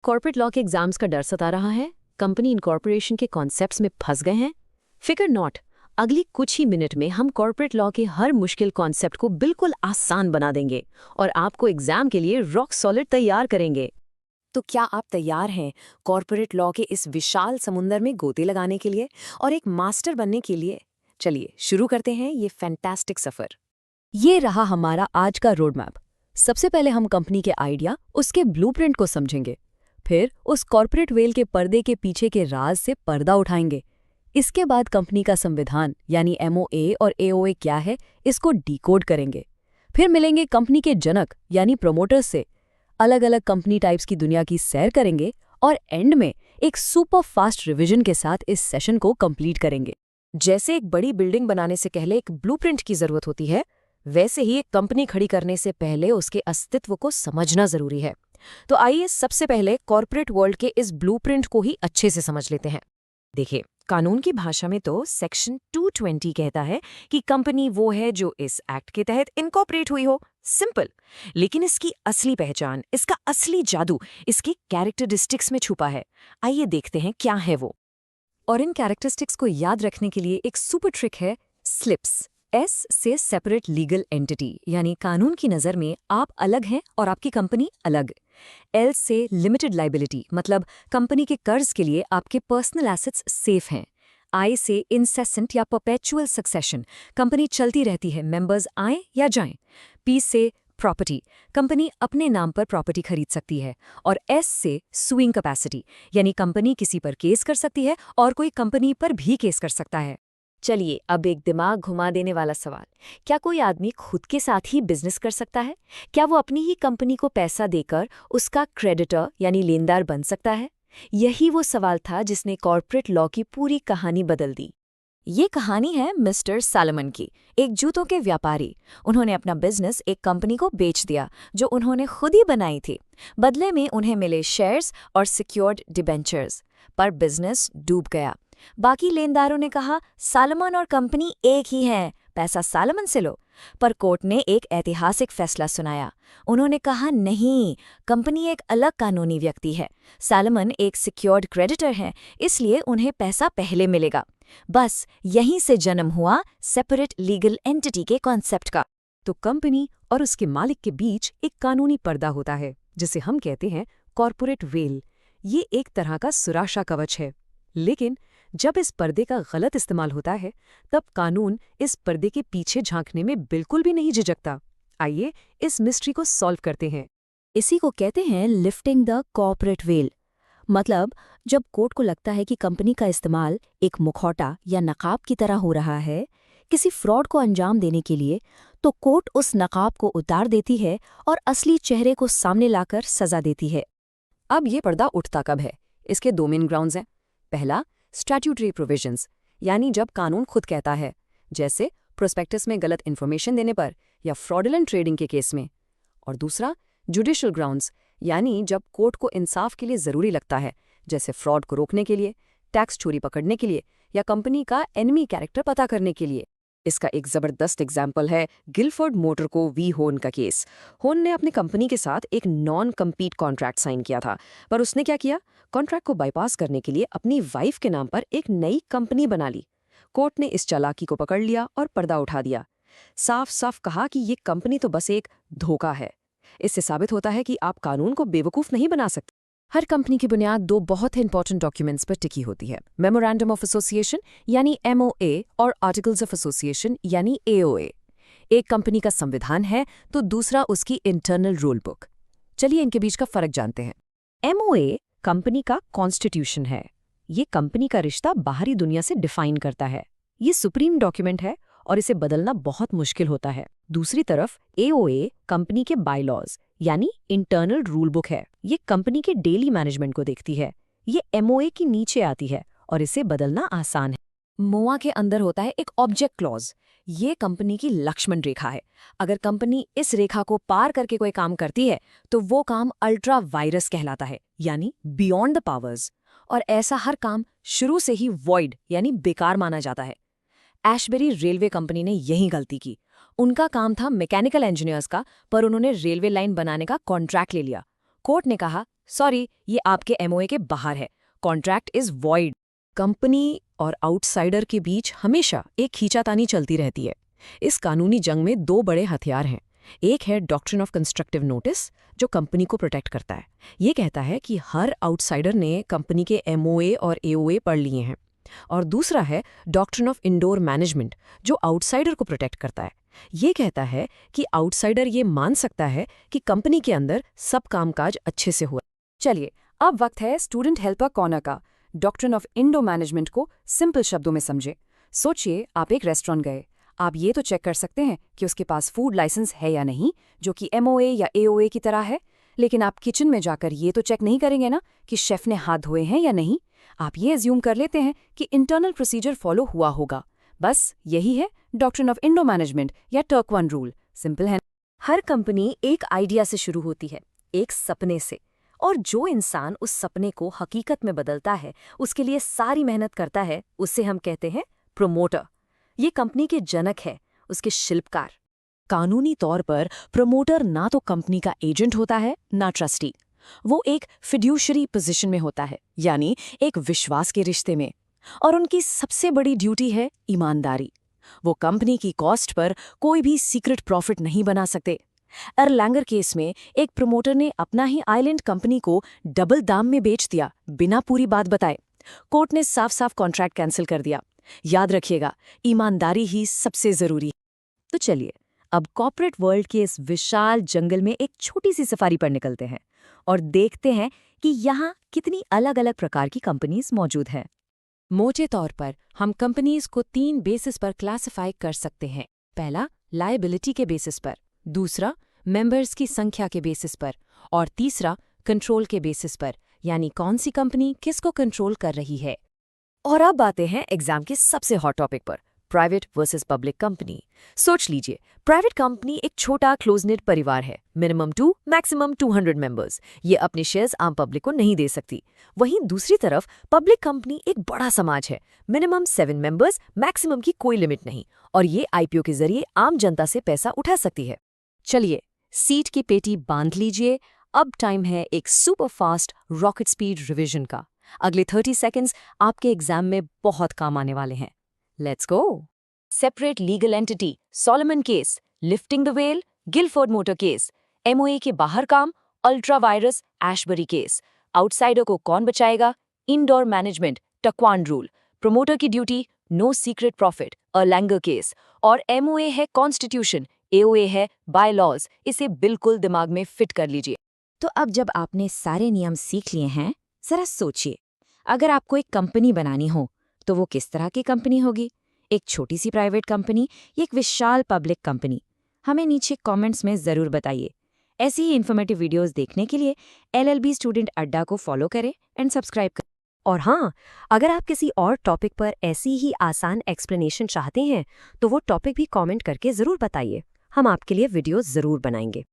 Corporate law के exams का डर सता रहा है, कंपनी इनकॉर्पोरेशन के कॉन्सेप्ट्स में फंस गए हैं? फिकर नॉट, अगली कुछ ही मिनट में हम कॉर्पोरेट लॉ के हर मुश्किल कॉन्सेप्ट को बिल्कुल आसान बना देंगे और आपको एग्जाम के लिए रॉक सॉलिड तैयार करेंगे। तो क्या आप तैयार हैं कॉर्पोरेट लॉ के इस विशाल समुंदर में गोते लगाने के लिए और एक मास्टर बनने के लिए? चलिए शुरू करते हैं ये फैंटास्टिक सफर। ये रहा हमारा आज का रोड मैप। सबसे पहले हम कंपनी के आइडिया, उसके ब्लूप्रिंट को समझेंगे। फिर उस कॉर्पोरेट वेल के पर्दे के पीछे के राज से पर्दा उठाएंगे। इसके बाद कंपनी का संविधान यानी MOA और AOA क्या है, इसको डिकोड करेंगे। फिर मिलेंगे कंपनी के जनक यानी प्रमोटर्स से, अलग अलग कंपनी टाइप्स की दुनिया की सैर करेंगे और एंड में एक सुपर फास्ट रिवीजन के साथ इस सेशन को कंप्लीट करेंगे। जैसे एक बड़ी बिल्डिंग बनाने से पहले एक ब्लूप्रिंट की जरूरत होती है, वैसे ही एक कंपनी खड़ी करने से पहले उसके अस्तित्व को समझना जरूरी है। तो आइए सबसे पहले कॉर्पोरेट वर्ल्ड के इस ब्लूप्रिंट को ही अच्छे से समझ लेते हैं। देखिए, कानून की भाषा में तो सेक्शन 220 कहता है कि कंपनी वो है जो इस एक्ट के तहत इनकॉर्पोरेट हुई हो। सिंपल। लेकिन इसकी असली पहचान, इसका असली जादू इसकी कैरेक्टरिस्टिक्स में छुपा है। आइए देखते हैं क्या है वो। और इन कैरेक्टरिस्टिक्स को याद रखने के लिए एक सुपर ट्रिक है, स्लिप्स। S से सेपरेट लीगल एंटिटी, यानी कानून की नज़र में आप अलग हैं और आपकी कंपनी अलग। L से लिमिटेड लाइबिलिटी, मतलब कंपनी के कर्ज के लिए आपके पर्सनल एसेट्स सेफ हैं। I से इंसेसेंट या परपेचुअल सक्सेशन, कंपनी चलती रहती है, मेंबर्स आएं या जाएं। P से प्रॉपर्टी, कंपनी अपने नाम पर प्रॉपर्टी खरीद सकती है। और S से सुइंग कैपेसिटी, यानी कंपनी किसी पर केस कर सकती है और कोई कंपनी पर भी केस कर सकता है। चलिए अब एक दिमाग घुमा देने वाला सवाल, क्या कोई आदमी खुद के साथ ही बिजनेस कर सकता है? क्या वो अपनी ही कंपनी को पैसा देकर उसका क्रेडिटर यानी लेनदार बन सकता है? यही वो सवाल था जिसने कॉर्पोरेट लॉ की पूरी कहानी बदल दी। ये कहानी है मिस्टर सैलोमन की, एक जूतों के व्यापारी। उन्होंने अपना बिजनेस एक कंपनी को बेच दिया जो उन्होंने खुद ही बनाई थी। बदले में उन्हें मिले शेयर्स और सिक्योर्ड डिबेंचर्स, पर बिजनेस डूब गया। बाकी लेनदारों ने कहा सैलोमन और कंपनी एक ही हैं, पैसा सैलोमन से लो। पर कोर्ट ने एक ऐतिहासिक फैसला सुनाया। उन्होंने कहा नहीं, कंपनी एक अलग कानूनी व्यक्ति है, सैलोमन एक सिक्योर्ड क्रेडिटर है, इसलिए उन्हें पैसा पहले मिलेगा। बस यहीं से जन्म हुआ सेपरेट लीगल एंटिटी के कॉन्सेप्ट का। तो कंपनी और उसके मालिक के बीच एक कानूनी पर्दा होता है जिसे हम कहते हैं कॉर्पोरेट वेल। ये एक तरह का सुरक्षा कवच है। लेकिन जब इस पर्दे का गलत इस्तेमाल होता है, तब कानून इस पर्दे के पीछे झांकने में बिल्कुल भी नहीं झिझकता। आइए इस मिस्ट्री को सॉल्व करते हैं। इसी को कहते हैं लिफ्टिंग द कॉर्पोरेट वेल। मतलब जब कोर्ट को लगता है कि कंपनी का इस्तेमाल एक मुखौटा या नकाब की तरह हो रहा है किसी फ्रॉड को अंजाम देने के लिए, तो कोर्ट उस नकाब को उतार देती है और असली चेहरे को सामने लाकर सजा देती है। अब ये पर्दा उठता कब है? इसके दो मेन ग्राउंड्स हैं। पहला, स्टैट्यूटरी प्रोविजंस, यानी जब कानून खुद कहता है, जैसे प्रोस्पेक्टस में गलत इन्फॉर्मेशन देने पर या फ्रॉडुलेंट ट्रेडिंग के केस में। और दूसरा, जुडिशियल ग्राउंड्स, यानी जब कोर्ट को इंसाफ के लिए ज़रूरी लगता है, जैसे फ्रॉड को रोकने के लिए, टैक्स चोरी पकड़ने के लिए या कंपनी का एनिमी कैरेक्टर पता करने के लिए। इसका एक ज़बरदस्त एग्जाम्पल है गिलफोर्ड मोटर को वी होन का केस। होन ने अपनी कंपनी के साथ एक नॉन कम्पीट कॉन्ट्रैक्ट साइन किया था, पर उसने क्या किया, कॉन्ट्रैक्ट को बाईपास करने के लिए अपनी वाइफ के नाम पर एक नई कंपनी बना ली। कोर्ट ने इस चालाकी को पकड़ लिया और पर्दा उठा दिया। साफ साफ कहा कि ये कंपनी तो बस एक धोखा है। इससे साबित होता है कि आप कानून को बेवकूफ़ नहीं बना सकते। हर कंपनी की बुनियाद दो बहुत ही इंपॉर्टेंट डॉक्यूमेंट्स पर टिकी होती है, मेमोरेंडम ऑफ एसोसिएशन यानी MOA और आर्टिकल्स ऑफ एसोसिएशन यानी AOA। एक कंपनी का संविधान है तो दूसरा उसकी इंटरनल रूल बुक। चलिए इनके बीच का फर्क जानते हैं। MOA कंपनी का कॉन्स्टिट्यूशन है। ये कंपनी का रिश्ता बाहरी दुनिया से डिफाइन करता है। ये सुप्रीम डॉक्यूमेंट है और इसे बदलना बहुत मुश्किल होता है। दूसरी तरफ AOA कंपनी के बायलॉज यानी इंटरनल रूल बुक है। ये कंपनी के डेली मैनेजमेंट को देखती है। ये MOA की नीचे आती है और इसे बदलना आसान है। मोआ के अंदर होता है एक ऑब्जेक्ट क्लॉज। ये कंपनी की लक्ष्मण रेखा है। अगर कंपनी इस रेखा को पार करके कोई काम करती है तो वो काम अल्ट्रा वायरस कहलाता है, यानी बियॉन्ड द पावर्स। और ऐसा हर काम शुरू से ही वॉइड यानी बेकार माना जाता है। एशबेरी रेलवे कंपनी ने यही गलती की। उनका काम था मैकेनिकल इंजीनियर्स का, पर उन्होंने रेलवे लाइन बनाने का कॉन्ट्रैक्ट ले लिया। कोर्ट ने कहा सॉरी, ये आपके एमओए के बाहर है, कॉन्ट्रैक्ट इज वॉइड। कंपनी और आउटसाइडर के बीच हमेशा एक खींचातानी चलती रहती है। इस कानूनी जंग में दो बड़े हथियार हैं। एक है डॉक्ट्रिन ऑफ कंस्ट्रक्टिव नोटिस, जो कंपनी को प्रोटेक्ट करता है। ये कहता है कि हर आउटसाइडर ने कंपनी के एमओए और एओए पढ़ लिए हैं। और दूसरा है डॉक्ट्रिन ऑफ इंडोर मैनेजमेंट, जो आउटसाइडर को प्रोटेक्ट करता है। ये कहता है कि आउटसाइडर ये मान सकता है कि कंपनी के अंदर सब कामकाज अच्छे से हुआ। चलिए, अब वक्त है स्टूडेंट हेल्पर कॉर्नर का। डॉक्ट्रिन ऑफ इंडो मैनेजमेंट को सिंपल शब्दों में समझे। सोचिए, आप एक रेस्टोरेंट गए। आप ये तो चेक कर सकते हैं कि उसके पास फूड लाइसेंस है या नहीं, जो कि एमओए या एओए की तरह है। लेकिन आप किचन में जाकर ये तो चेक नहीं करेंगे ना कि शेफ ने हाथ धोए हैं या नहीं। आप ये एज्यूम कर लेते हैं कि इंटरनल प्रोसीजर फॉलो हुआ होगा। बस यही है डॉक्ट्रिन ऑफ इंडो मैनेजमेंट या टर्क वन रूल। सिंपल है। हर कंपनी एक आइडिया से शुरू होती है, एक सपने से। और जो इंसान उस सपने को हकीकत में बदलता है, उसके लिए सारी मेहनत करता है, उससे हम कहते हैं प्रमोटर। ये कंपनी के जनक है, उसके शिल्पकार। कानूनी तौर पर प्रमोटर ना तो कंपनी का एजेंट होता है, ना ट्रस्टी। वो एक फिड्यूशरी पोजीशन में होता है, यानी एक विश्वास के रिश्ते में। और उनकी सबसे बड़ी ड्यूटी है ईमानदारी। वो कंपनी की कॉस्ट पर कोई भी सीक्रेट प्रॉफिट नहीं बना सकते। एरलैंगर केस में एक प्रमोटर ने अपना ही आइलैंड कंपनी को डबल दाम में बेच दिया, बिना पूरी बात बताए। कोर्ट ने साफ साफ कॉन्ट्रैक्ट कैंसिल कर दिया। याद रखिएगा, ईमानदारी ही सबसे जरूरी है। तो चलिए, अब कॉर्पोरेट वर्ल्ड के इस विशाल जंगल में एक छोटी सी सफारी पर निकलते हैं और देखते हैं कि यहाँ कितनी अलग अलग प्रकार की कंपनीज मौजूद हैं। मोटे तौर पर हम कंपनीज को 3 बेसिस पर क्लासिफाई कर सकते हैं। पहला, लायबिलिटी के बेसिस पर। दूसरा, मेंबर्स की संख्या के बेसिस पर। और तीसरा, कंट्रोल के बेसिस पर, यानी कौन सी कंपनी किसको कंट्रोल कर रही है। और अब आते हैं एग्जाम के सबसे हॉट टॉपिक पर, प्राइवेट वर्सेस पब्लिक कंपनी। सोच लीजिए, प्राइवेट कंपनी एक छोटा क्लोज-निट परिवार है, मिनिमम 2 मैक्सिमम 200 मेंबर्स। ये अपने शेयर्स आम पब्लिक को नहीं दे सकती। वहीं दूसरी तरफ पब्लिक कंपनी एक बड़ा समाज है, मिनिमम 7 मेंबर्स, मैक्सिमम की कोई लिमिट नहीं। और ये आईपीओ के जरिए आम जनता से पैसा उठा सकती है। चलिए, सीट की पेटी बांध लीजिए। अब टाइम है एक super fast rocket speed revision का। अगले 30 सेकंड्स आपके एग्जाम में बहुत काम आने वाले हैं। Let's go. Separate legal entity, Solomon case, lifting the veil, Gilford motor case, MOA के बाहर काम, ultra vires, Ashbury case, outsider को कौन बचाएगा, indoor management, Turquand rule, promoter की duty, no secret profit, Erlanger case, और एमओए है constitution, AOA है बाय लॉज। इसे बिल्कुल दिमाग में फिट कर लीजिए। तो अब जब आपने सारे नियम सीख लिए हैं, जरा सोचिए, अगर आपको एक कंपनी बनानी हो तो वो किस तरह की कंपनी होगी? एक छोटी सी प्राइवेट कंपनी या एक विशाल पब्लिक कंपनी? हमें नीचे कमेंट्स में ज़रूर बताइए। ऐसी ही इन्फॉर्मेटिव वीडियोस देखने के लिए LLB स्टूडेंट अड्डा को फॉलो करें एंड सब्सक्राइब करें। और हाँ, अगर आप किसी और टॉपिक पर ऐसी ही आसान एक्सप्लेनेशन चाहते हैं तो वो टॉपिक भी कमेंट करके ज़रूर बताइए। हम आपके लिए वीडियो ज़रूर बनाएंगे।